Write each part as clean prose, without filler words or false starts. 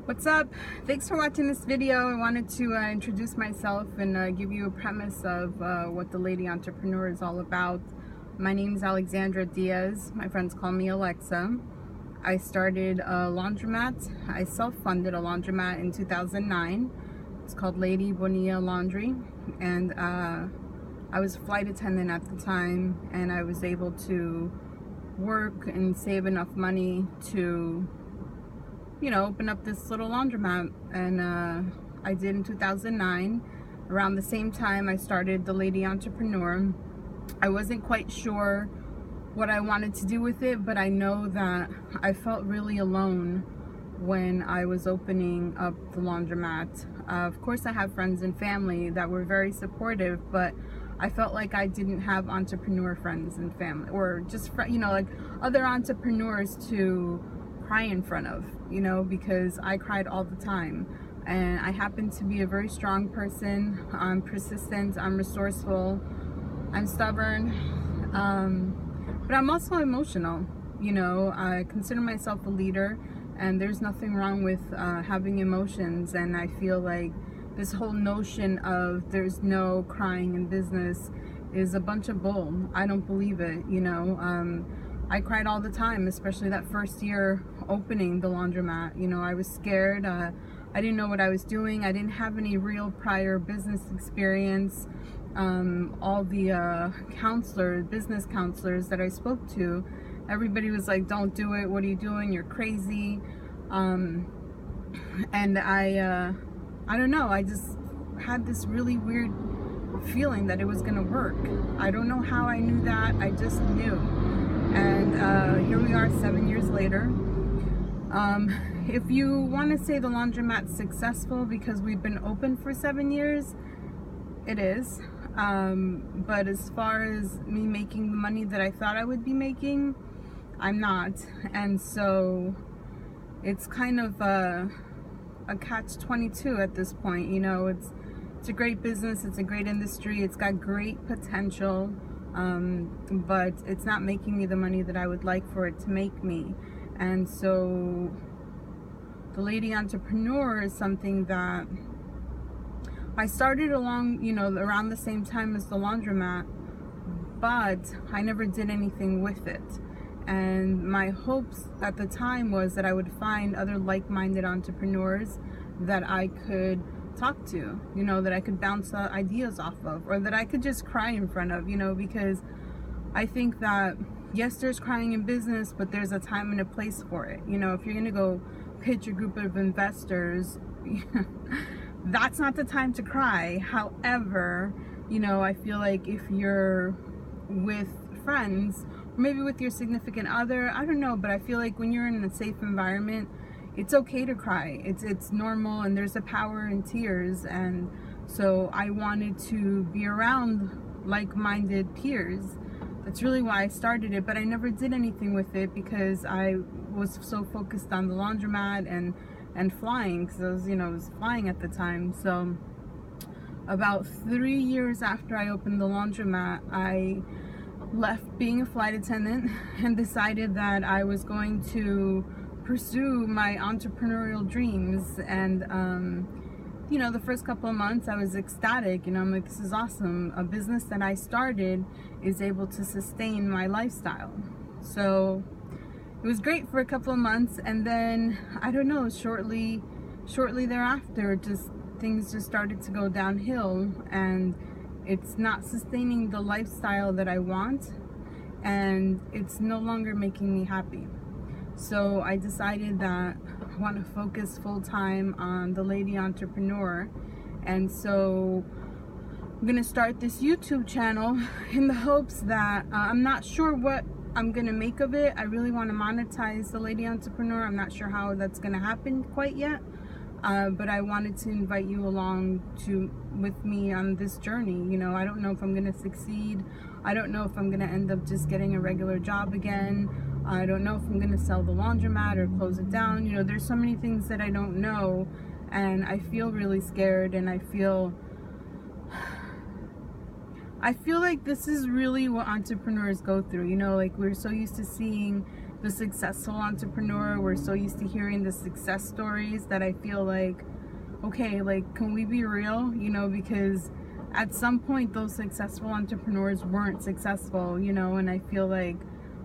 What's up? Thanks for watching this video. I wanted to introduce myself and give you a premise of what the Lady Entrepreneur is all about. My name is Alexandra Diaz. My friends call me Alexa. I started a laundromat. I self-funded a laundromat in 2009. It's called Lady Bonilla Laundry, and I was a flight attendant at the time, and I was able to work and save enough money to open up this little laundromat. And I did in 2009. Around the same time I started the Lady Entrepreneur. I wasn't quite sure what I wanted to do with it, but I know that I felt really alone when I was opening up the laundromat. Of course I have friends and family that were very supportive, but I felt like I didn't have entrepreneur friends and family, or just like other entrepreneurs to cry in front of, because I cried all the time. And I happen to be a very strong person. I'm persistent, I'm resourceful, I'm stubborn, but I'm also emotional. I consider myself a leader, and there's nothing wrong with having emotions. And I feel like this whole notion of there's no crying in business is a bunch of bull. I don't believe it. I cried all the time, especially that first year opening the laundromat. I was scared. I didn't know what I was doing. I didn't have any real prior business experience. All the business counselors that I spoke to, everybody was like, don't do it. What are you doing? You're crazy. And I don't know. I just had this really weird feeling that it was going to work. I don't know how I knew that. I just knew. And here we are 7 years later. If you want to say the laundromat's successful because we've been open for 7 years, it is. But as far as me making the money that I thought I would be making, I'm not. And so it's kind of a catch-22 at this point. It's a great business, it's a great industry, it's got great potential. But it's not making me the money that I would like for it to make me. And so the Lady Entrepreneur is something that I started around the same time as the laundromat, but I never did anything with it. And my hopes at the time was that I would find other like-minded entrepreneurs that I could talk to, that I could bounce ideas off of, or that I could just cry in front of, because I think that, yes, there's crying in business, but there's a time and a place for it. If you're gonna go pitch a group of investors, that's not the time to cry. However, I feel like if you're with friends, or maybe with your significant other, I don't know, but I feel like when you're in a safe environment, it's okay to cry. It's normal, and there's a power in tears. And so I wanted to be around like-minded peers. That's really why I started it, but I never did anything with it because I was so focused on the laundromat and flying, because I was flying at the time. So about 3 years after I opened the laundromat, I left being a flight attendant and decided that I was going to pursue my entrepreneurial dreams. And the first couple of months I was ecstatic. I'm like, this is awesome. A business that I started is able to sustain my lifestyle. So it was great for a couple of months, and then I don't know, shortly thereafter, things just started to go downhill, and it's not sustaining the lifestyle that I want, and it's no longer making me happy. So I decided that I want to focus full-time on the Lady Entrepreneur. And so I'm going to start this YouTube channel in the hopes that I'm not sure what I'm going to make of it. I really want to monetize the Lady Entrepreneur. I'm not sure how that's going to happen quite yet. But I wanted to invite you along with me on this journey. I don't know if I'm going to succeed. I don't know if I'm going to end up just getting a regular job again. I don't know if I'm going to sell the laundromat or close it down. There's so many things that I don't know, and I feel really scared, and I feel like this is really what entrepreneurs go through. Like, we're so used to seeing the successful entrepreneur. We're so used to hearing the success stories that I feel like, okay, like, can we be real? You know, because at some point those successful entrepreneurs weren't successful, you know, and I feel like,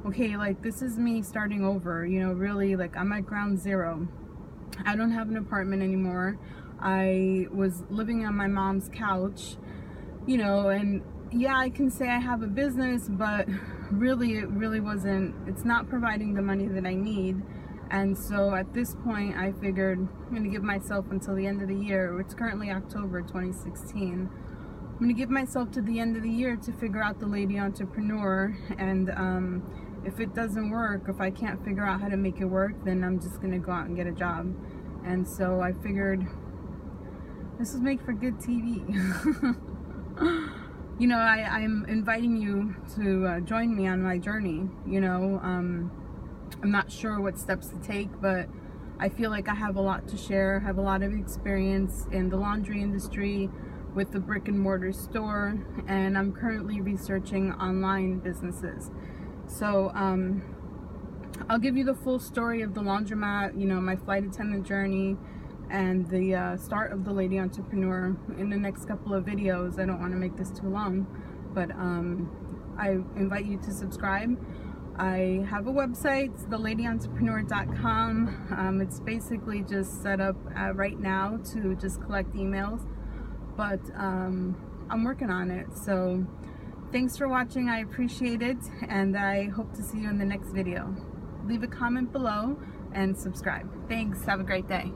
okay, like, this is me starting over, you know, really, like, I'm at ground zero. I don't have an apartment anymore. I was living on my mom's couch, you know, and yeah, I can say I have a business, but really, it really wasn't, it's not providing the money that I need. And so at this point, I figured I'm going to give myself until the end of the year. It's currently October 2016. I'm going to give myself to the end of the year to figure out the lady entrepreneur. And if it doesn't work, if I can't figure out how to make it work, then I'm just going to go out and get a job. And so I figured this would make for good TV. You know, I'm inviting you to join me on my journey. You know, I'm not sure what steps to take, but I feel like I have a lot to share. I have a lot of experience in the laundry industry with the brick and mortar store, and I'm currently researching online businesses. So I'll give you the full story of the laundromat, you know, my flight attendant journey, and the start of the lady entrepreneur in the next couple of videos. I don't want to make this too long, but I invite you to subscribe. I have a website, theladyentrepreneur.com. It's basically just set up right now to just collect emails, but I'm working on it. So thanks for watching. I appreciate it, and I hope to see you in the next video. Leave a comment below and subscribe. Thanks. Have a great day.